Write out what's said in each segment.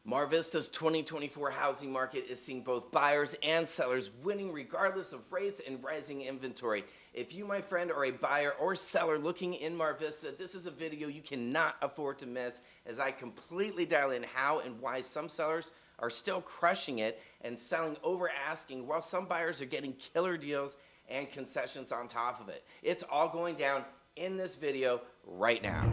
Mar Vista's 2024 housing market is seeing both buyers and sellers winning regardless of rates and rising inventory. If you, my friend, are a buyer or seller looking in Mar Vista, this is a video you cannot afford to miss as I completely dial in how and why some sellers are still crushing it and selling over asking while some buyers are getting killer deals and concessions on top of it. It's all going down in this video right now.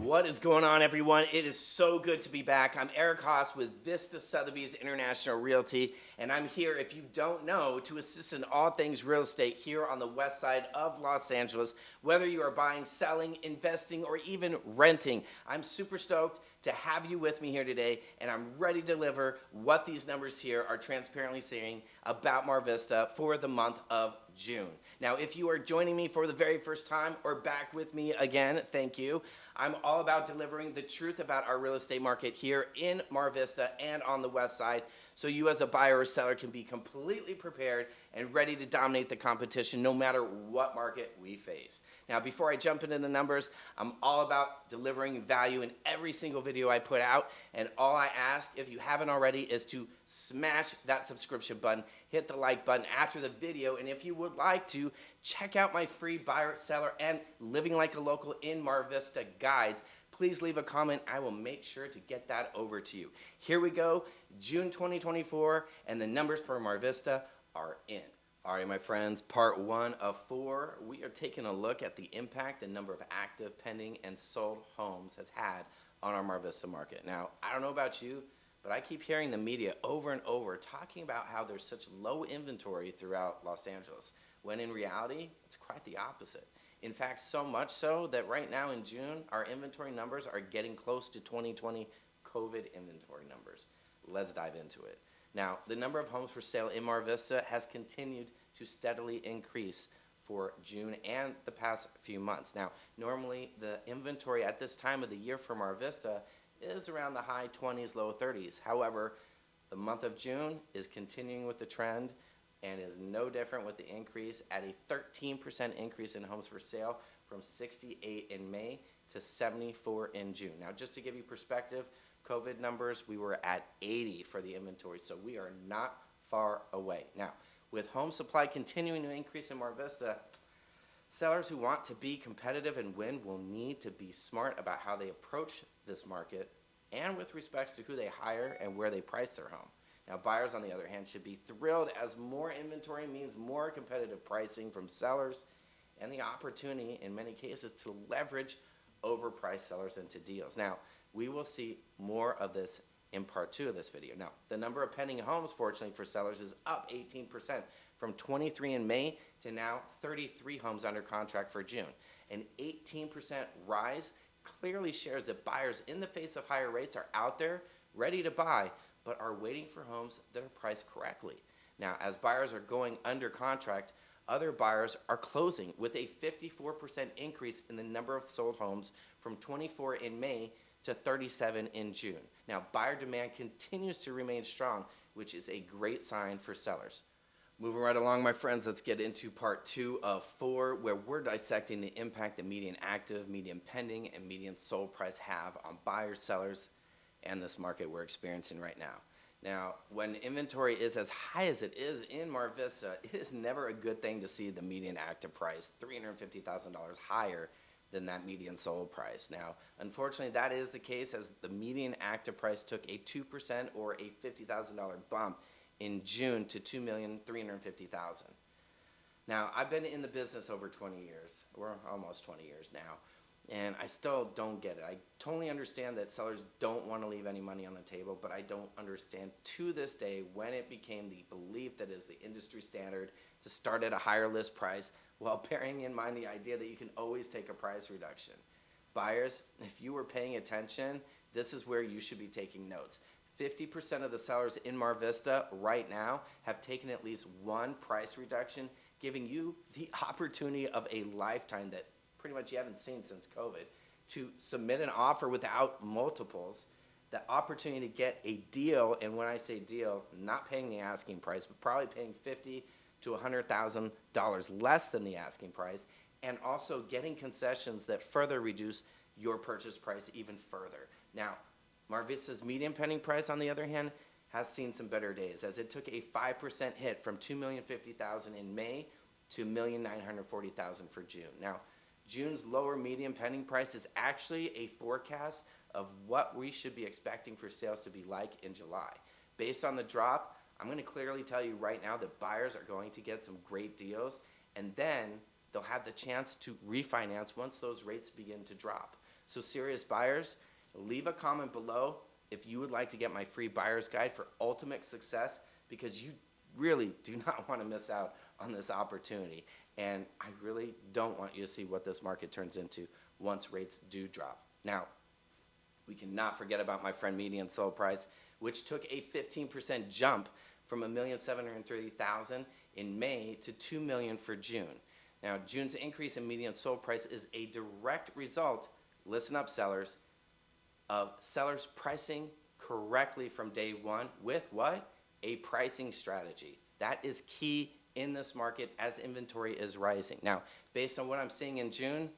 What is going on, everyone? It is so good to be back. I'm Eric Haas with Vista Sotheby's International Realty, and I'm here, if you don't know, to assist in all things real estate here on the west side of Los Angeles, whether you are buying, selling, investing, or even renting. I'm super stoked to have you with me here today, and I'm ready to deliver what these numbers here are transparently saying about Mar Vista for the month of June. Now, if you are joining me for the very first time or back with me again, thank you. I'm all about delivering the truth about our real estate market here in Mar Vista and on the west side, so you as a buyer or seller can be completely prepared and ready to dominate the competition no matter what market we face. Now, before I jump into the numbers, I'm all about delivering value in every single video I put out, and all I ask, if you haven't already, is to smash that subscription button, hit the like button after the video, and if you would like to, check out my free buyer, seller, and living like a local in Mar Vista guides. Please leave a comment. I will make sure to get that over to you. Here we go, June 2024, and the numbers for Mar Vista are in. All right, my friends, part 1 of 4, we are taking a look at the impact the number of active, pending, and sold homes has had on our Mar Vista market. Now, I don't know about you, but I keep hearing the media over and over talking about how there's such low inventory throughout Los Angeles, when in reality, it's quite the opposite. In fact, so much so that right now in June, our inventory numbers are getting close to 2020 COVID inventory numbers. Let's dive into it. Now, the number of homes for sale in Mar Vista has continued to steadily increase for June and the past few months. Now, normally the inventory at this time of the year for Mar Vista is around the high 20s, low 30s. However, the month of June is continuing with the trend and is no different with the increase at a 13% increase in homes for sale from 68 in May to 74 in June. Now, just to give you perspective, COVID numbers, we were at 80 for the inventory, so we are not far away. Now, with home supply continuing to increase in Mar Vista, sellers who want to be competitive and win will need to be smart about how they approach this market and with respects to who they hire and where they price their home. Now, buyers, on the other hand, should be thrilled as more inventory means more competitive pricing from sellers and the opportunity, in many cases, to leverage overpriced sellers into deals. Now, we will see more of this in part 2 of this video. Now, the number of pending homes, fortunately for sellers, is up 18% from 23 in May to now 33 homes under contract for June. An 18% rise clearly shares that buyers, in the face of higher rates, are out there ready to buy, but are waiting for homes that are priced correctly. Now, as buyers are going under contract, other buyers are closing with a 54% increase in the number of sold homes from 24 in May to 37 in June. Now, buyer demand continues to remain strong, which is a great sign for sellers. Moving right along, my friends, let's get into part 2 of 4, where we're dissecting the impact the median active, median pending, and median sold price have on buyers, sellers, and this market we're experiencing right now. Now, when inventory is as high as it is in Mar Vista, it is never a good thing to see the median active price $350,000 higher than that median sold price. Now, unfortunately, that is the case as the median active price took a 2% or a $50,000 bump in June to $2,350,000. Now, I've been in the business over 20 years, or almost 20 years now, and I still don't get it. I totally understand that sellers don't want to leave any money on the table, but I don't understand to this day when it became the belief that is the industry standard to start at a higher list price while bearing in mind the idea that you can always take a price reduction. Buyers, if you were paying attention, this is where you should be taking notes. 50% of the sellers in Mar Vista right now have taken at least one price reduction, giving you the opportunity of a lifetime that pretty much you haven't seen since COVID to submit an offer without multiples, the opportunity to get a deal, and when I say deal, not paying the asking price, but probably paying $50,000 to $100,000 less than the asking price, and also getting concessions that further reduce your purchase price even further. Now, Mar Vista's median pending price, on the other hand, has seen some better days, as it took a 5% hit from $2,050,000 in May to $1,940,000 for June. Now, June's lower median pending price is actually a forecast of what we should be expecting for sales to be like in July. Based on the drop, I'm going to clearly tell you right now that buyers are going to get some great deals, and then they'll have the chance to refinance once those rates begin to drop. So serious buyers, leave a comment below if you would like to get my free buyer's guide for ultimate success, because you really do not want to miss out on this opportunity. And I really don't want you to see what this market turns into once rates do drop. Now, we cannot forget about my friend median sold price, which took a 15% jump from $1,730,000 in May to $2 million for June. Now, June's increase in median sold price is a direct result, listen up sellers, of sellers pricing correctly from day one with what? A pricing strategy. That is key in this market as inventory is rising. Now, based on what I'm seeing in June,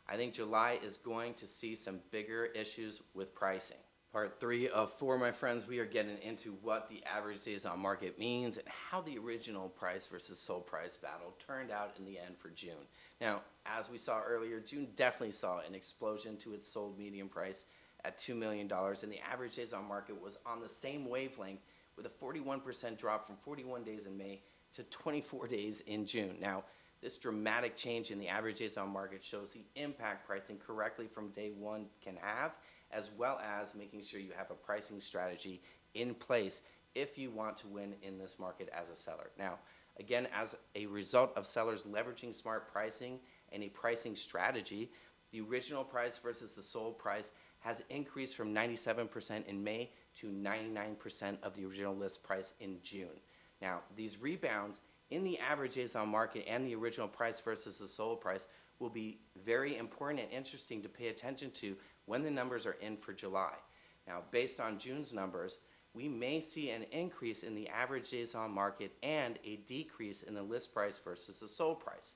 I think July is going to see some bigger issues with pricing. Part 3 of 4, my friends, we are getting into what the average days on market means and how the original price versus sold price battle turned out in the end for June. Now, as we saw earlier, June definitely saw an explosion to its sold median price at $2 million, and the average days on market was on the same wavelength with a 41% drop from 41 days in May to 24 days in June. Now, this dramatic change in the average days on market shows the impact pricing correctly from day one can have, as well as making sure you have a pricing strategy in place if you want to win in this market as a seller. Now, again, as a result of sellers leveraging smart pricing and a pricing strategy, the original price versus the sold price has increased from 97% in May to 99% of the original list price in June. Now, these rebounds in the average days on market and the original price versus the sold price will be very important and interesting to pay attention to when the numbers are in for July. Now, based on June's numbers, we may see an increase in the average days on market and a decrease in the list price versus the sold price.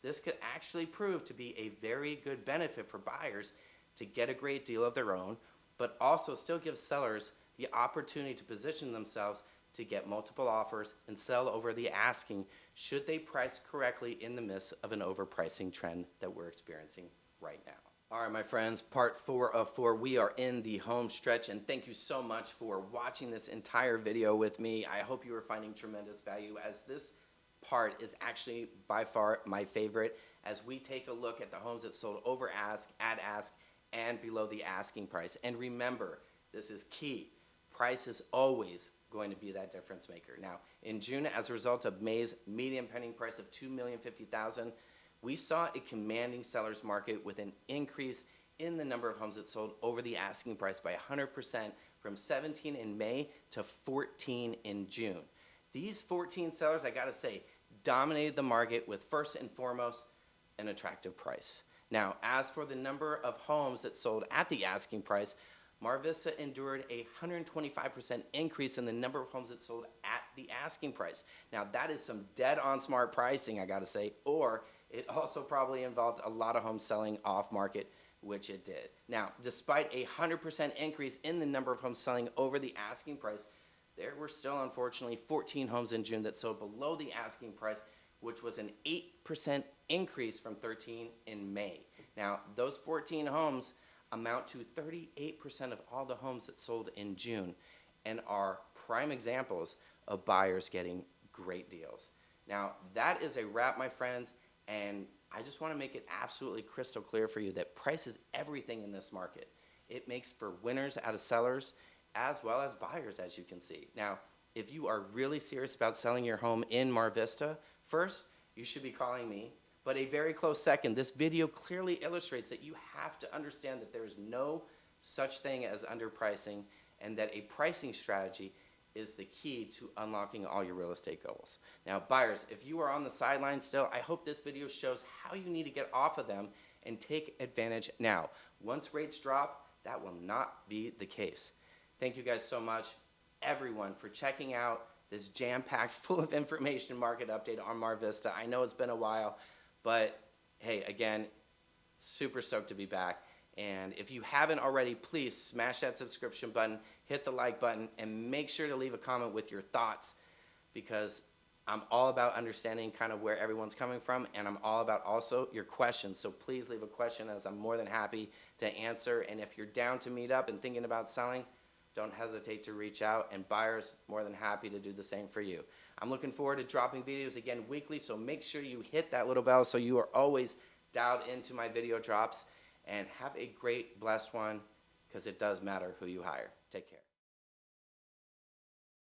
This could actually prove to be a very good benefit for buyers to get a great deal of their own, but also still give sellers the opportunity to position themselves to get multiple offers and sell over the asking should they price correctly in the midst of an overpricing trend that we're experiencing right now. All right, my friends, part 4 of 4, we are in the home stretch, and thank you so much for watching this entire video with me. I hope you are finding tremendous value, as this part is actually by far my favorite, as we take a look at the homes that sold over ask, at ask, and below the asking price. And remember, this is key. Price is always going to be that difference maker. Now, in June, as a result of May's median pending price of $2,050,000, we saw a commanding seller's market with an increase in the number of homes that sold over the asking price by 100% from 17 in May to 14 in June. These 14 sellers, I gotta say, dominated the market with, first and foremost, an attractive price. Now, as for the number of homes that sold at the asking price, Mar Vista endured a 125% increase in the number of homes that sold at the asking price. Now, that is some dead-on smart pricing, I gotta say, or it also probably involved a lot of homes selling off market, which it did. Now, despite a 100% increase in the number of homes selling over the asking price, there were still, unfortunately, 14 homes in June that sold below the asking price, which was an 8% increase from 13 in May. Now, those 14 homes amount to 38% of all the homes that sold in June and are prime examples of buyers getting great deals. Now, that is a wrap, my friends, and I just want to make it absolutely crystal clear for you that price is everything in this market. It makes for winners out of sellers as well as buyers, as you can see. Now, if you are really serious about selling your home in Mar Vista, first, you should be calling me. But a very close second, this video clearly illustrates that you have to understand that there is no such thing as underpricing, and that a pricing strategy is the key to unlocking all your real estate goals. Now, buyers, if you are on the sidelines still, I hope this video shows how you need to get off of them and take advantage now. Once rates drop, that will not be the case. Thank you guys so much, everyone, for checking out this jam-packed, full of information market update on Mar Vista. I know it's been a while, but hey, again, super stoked to be back. And if you haven't already, please smash that subscription button, hit the like button, and make sure to leave a comment with your thoughts, because I'm all about understanding kind of where everyone's coming from, and I'm all about also your questions. So please leave a question, as I'm more than happy to answer. And if you're down to meet up and thinking about selling, don't hesitate to reach out, and buyers, more than happy to do the same for you. I'm looking forward to dropping videos again weekly, so make sure you hit that little bell so you are always dialed into my video drops. And have a great, blessed one, because it does matter who you hire. Take care.